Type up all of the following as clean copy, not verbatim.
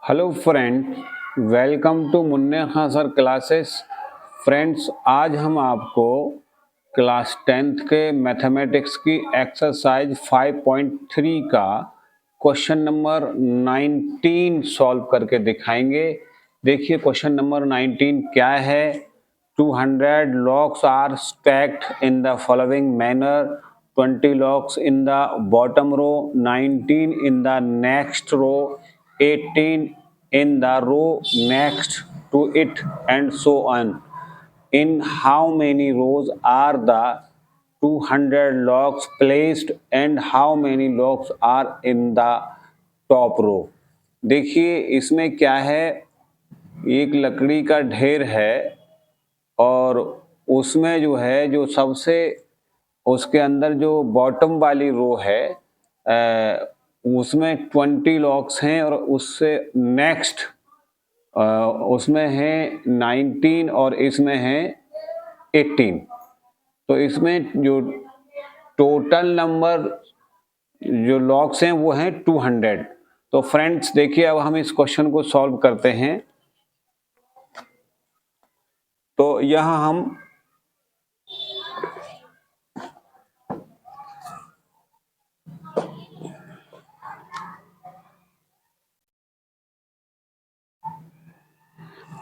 Hello friend, welcome to मुन्ने खां sir classes. Friends, आज हम आपको क्लास 10th के मैथमेटिक्स की एक्सरसाइज 5.3 का क्वेश्चन नंबर 19 सॉल्व करके दिखाएंगे। देखिए क्वेश्चन नंबर 19 क्या है। 200 logs are stacked in the following manner: 20 logs in the bottom row, 19 in the next row, 18 in the row next to it, and so on. In how many rows are the 200 logs placed and how many logs are in the top row? देखिए इसमें क्या है, एक लकड़ी का ढेर है और उसमें जो है जो सबसे उसके अंदर जो बॉटम वाली रो है उसमें 20 लॉक्स हैं और उससे नेक्स्ट उसमें है 19 और इसमें है 18। तो इसमें जो टोटल नंबर जो लॉक्स हैं वो हैं 200। तो फ्रेंड्स देखिए अब हम इस क्वेश्चन को सॉल्व करते हैं। तो यहाँ हम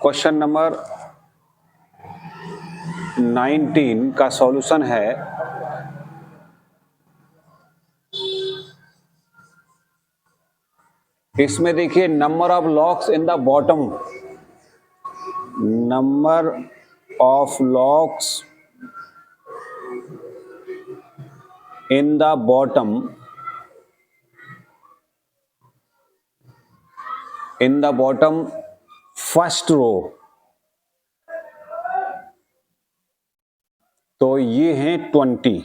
क्वेश्चन नंबर 19 का सॉल्यूशन है। इसमें देखिए number of locks in the bottom, number of locks in the bottom first row, तो ये हैं 20।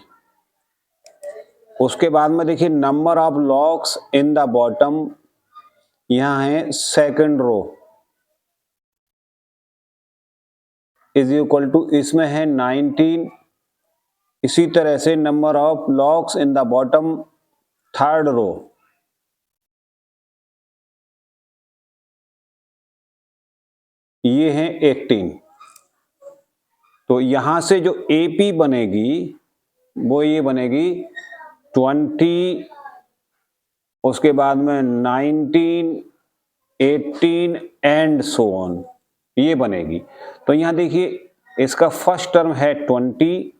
उसके बाद में देखिए number of locks in the bottom, यहां है second row, is equal to इसमें है 19। इसी तरह से number of locks in the bottom third row, ये है 18। तो यहां से जो एपी बनेगी वो ये बनेगी 20, उसके बाद में 19, 18 एंड सो ऑन, ये बनेगी। तो यहां देखिए इसका फर्स्ट टर्म है 20,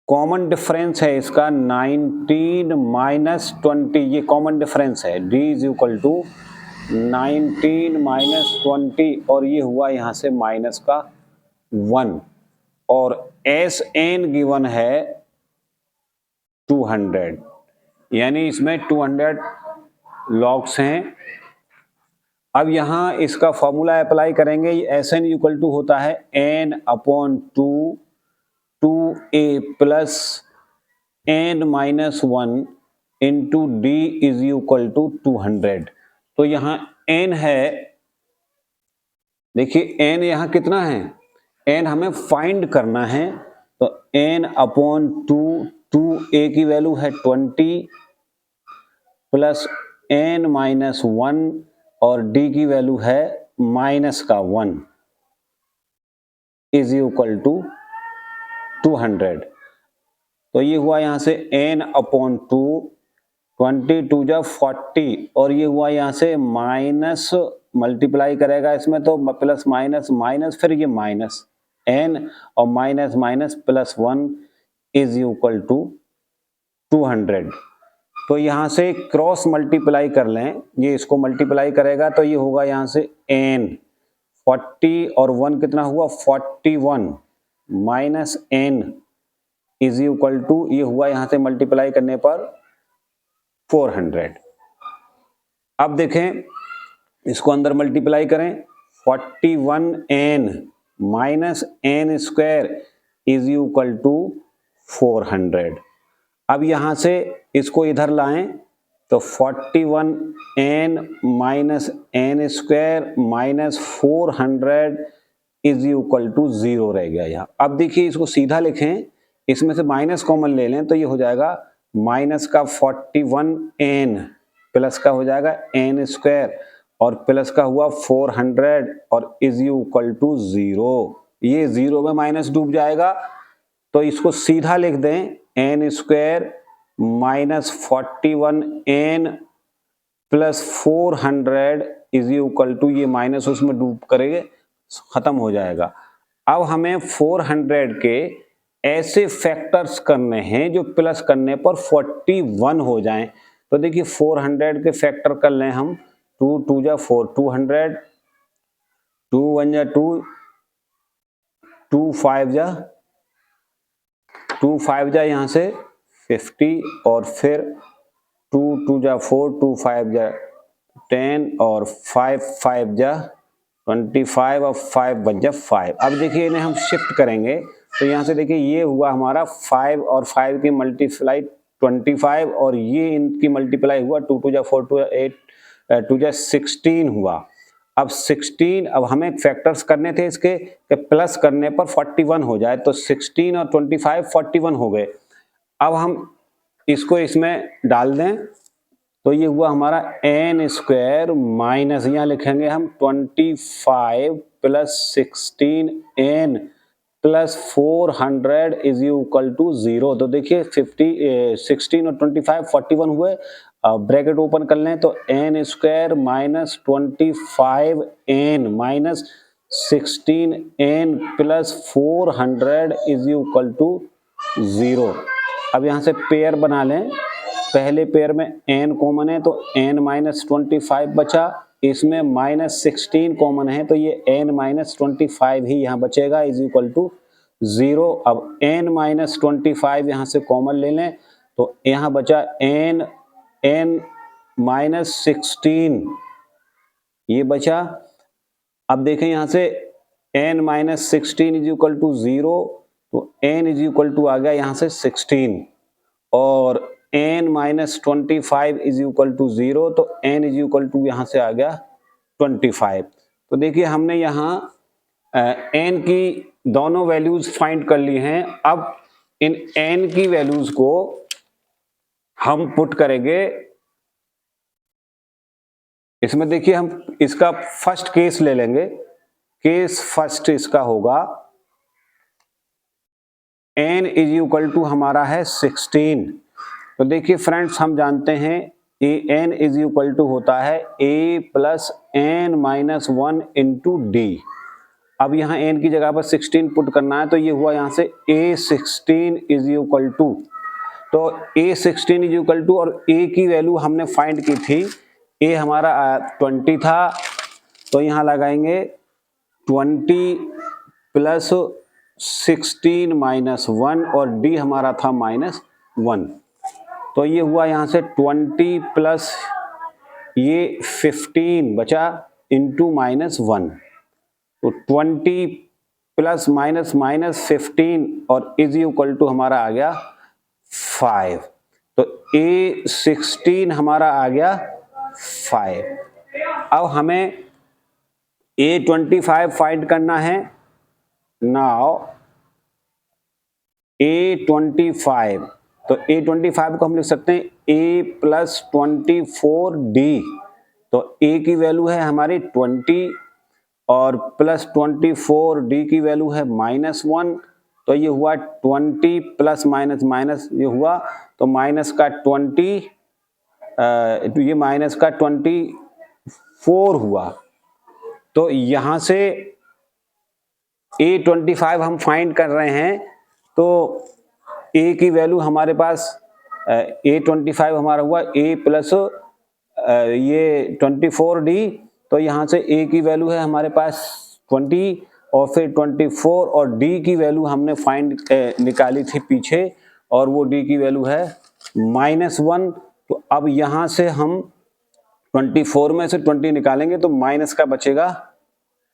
कॉमन डिफरेंस है इसका 19 माइनस 20, ये कॉमन डिफरेंस है। d is equal to 19 minus 20 और ये हुआ यहां से माइनस का 1 और एस एन गिवन है 200, यानी इसमें 200 लॉग्स हैं। अब यहां इसका फॉर्मूला अप्लाई करेंगे। एस एन इक्वल टू होता है n upon 2a plus n minus 1 into d is equal to 200। तो यहाँ n है, देखिए n यहाँ कितना है, n हमें फाइंड करना है। तो n अपॉन 2a की वैल्यू है 20 प्लस n माइनस 1 और d की वैल्यू है माइनस का 1 इज इक्वल टू 200। तो ये हुआ यहां से n अपॉन 2, 22 जा 40 और ये हुआ यहां से माइनस, मल्टीप्लाई करेगा इसमें तो प्लस माइनस माइनस फिर ये माइनस n और minus minus plus 1 is equal to 200। तो यहां से क्रॉस मल्टीप्लाई कर लें, ये इसको मल्टीप्लाई करेगा तो ये होगा यहां से n 40 और 1 कितना हुआ 41 minus n is equal to, ये हुआ यहां से मल्टीप्लाई करने पर 400। अब देखें इसको अंदर मल्टीप्लाई करें, 41n minus n square is equal to 400। अब यहां से इसको इधर लाएं तो 41n minus n square minus 400 is equal to 0 रह गया यहाँ। अब देखिए इसको सीधा लिखें, इसमें से माइनस कॉमन ले लें तो ये हो जाएगा माइनस का 41n प्लस का हो जाएगा n स्क्वायर और प्लस का हुआ 400 और इज इक्वल टू 0। ये 0 में माइनस डूब जाएगा तो इसको सीधा लिख दें n square minus 41n plus 400 is equal to, ये माइनस उसमें डूब करेंगे खत्म हो जाएगा। अब हमें 400 के ऐसे फैक्टर्स करने हैं जो प्लस करने पर 41 हो जाएं। तो देखिए 400 के फैक्टर कर लें हम, 2 2 जा 4, 200, 2 1 जा 2, 2 5 जा 2 5 जा यहाँ से 50 और फिर 2 2 जा 4, 2 5 जा 10 और 5 5 जा 25 और 5 बच जा 5। अब देखिए इन्हें हम शिफ्ट करेंगे तो यहाँ से देखिए ये हुआ हमारा 5 और 5 की मल्टीप्लाई 25 और ये इनकी मल्टीप्लाई हुआ 2 2 जा 4, 2 8, 2 जा 16 हुआ। अब 16, अब हमें फैक्टर्स करने थे इसके कि प्लस करने पर 41 हो जाए, तो 16 और 25 41 हो गए। अब हम इसको इसमें डाल दें तो ये हुआ हमारा n स्क्वायर माइनस, यहाँ लिखेंगे हम 25 plus 16n plus 400 is equal to 0। तो देखिए 16 और 25 41 हुए। ब्रैकेट ओपन कर लें तो n square minus 25n minus 16n plus 400 is equal to 0। अब यहाँ से पेयर बना लें, पहले पेयर में n कॉमन है तो n माइनस 25 बचा, इसमें माइनस 16 कॉमन है तो ये n माइनस 25 ही यहाँ बचेगा इज इक्वल टू 0। अब n माइनस 25 यहाँ से कॉमन ले लें तो यहाँ बचा n माइनस 16, ये बचा। अब देखें यहाँ से n minus 16 is equal to 0, तो n इज इक्वल टू आ गया यहाँ से 16 और n minus 25 is equal to 0, तो n इज इक्वल टू यहाँ से आ गया 25। तो देखिए हमने यहाँ n की दोनों वैल्यूज फाइंड कर ली हैं। अब इन n की वैल्यूज को हम पुट करेंगे इसमें। देखिए हम इसका फर्स्ट केस ले लेंगे, केस फर्स्ट इसका होगा n इज इक्वल टू हमारा है 16। तो देखिए फ्रेंड्स हम जानते हैं n इज इक्वल टू होता है a plus n minus 1 into D. अब यहाँ n की जगह पर 16 पुट करना है तो ये हुआ यहाँ से a16 इज इक्वल टू, तो a16 इज इक्वल टू, और a की वैल्यू हमने फाइंड की थी, a हमारा 20 था तो यहाँ लगाएंगे 20 प्लस 16 माइनस 1 और d हमारा था माइनस 1। तो ये हुआ यहाँ से 20 प्लस ये 15 बचा इंटू माइनस 1, तो 20 प्लस माइनस माइनस 15 और इज इक्वल टू हमारा आ गया 5। तो a16 हमारा आ गया 5। अब हमें a25 फाइंड करना है। नाउ a25, तो a25 को हम लिख सकते हैं a प्लस 24d। तो a की वैल्यू है हमारी 20 और प्लस 24d की वैल्यू है माइनस 1, तो ये हुआ 20 प्लस माइनस माइनस ये हुआ तो माइनस का 20, ये माइनस का 24 हुआ। तो यहाँ से a25 हम फाइंड कर रहे हैं तो a की वैल्यू हमारे पास a25 हमारा हुआ a प्लस ये 24d, तो यहाँ से a की वैल्यू है हमारे पास 20 और फिर 24 और d की वैल्यू हमने फाइंड निकाली थी पीछे और वो d की वैल्यू है माइनस 1। तो अब यहाँ से हम 24 में से 20 निकालेंगे तो माइनस का बचेगा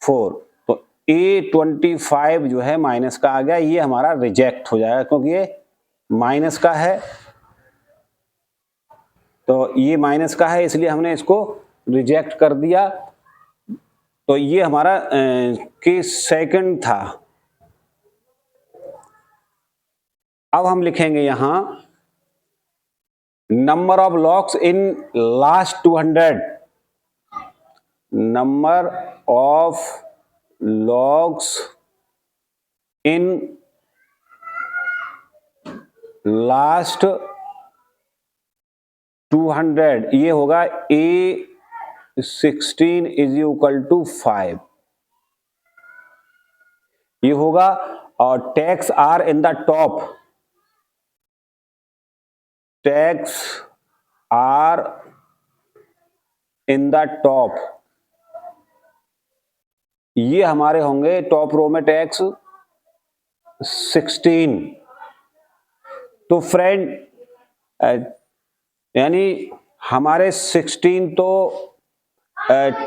4, तो a25 जो है माइनस का आ गया, ये हमारा रिजेक्ट हो जाएगा क्योंकि ये माइनस का है, तो ये माइनस का है इसलिए हमने इसको रिजेक्ट कर दिया। तो ये हमारा केस सेकंड था। अब हम लिखेंगे यहाँ number of locks in last 200, number of logs in last 200, ये होगा A16 इज इक्वल टू 5, ये होगा। और tax are in the top, tax are in the top, ये हमारे होंगे टॉप रो में टैक्स 16। तो फ्रेंड यानी हमारे 16 तो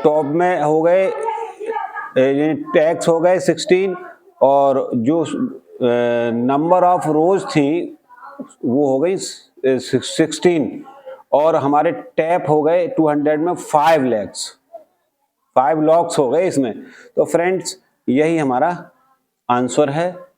टॉप में हो गए, टैक्स हो गए 16, और जो नंबर ऑफ रोज थी वो हो गई 16, और हमारे टैप हो गए 200 में 5 लैक्स, 5 लॉक्स हो गए इसमें। तो फ्रेंड्स यही हमारा आंसर है।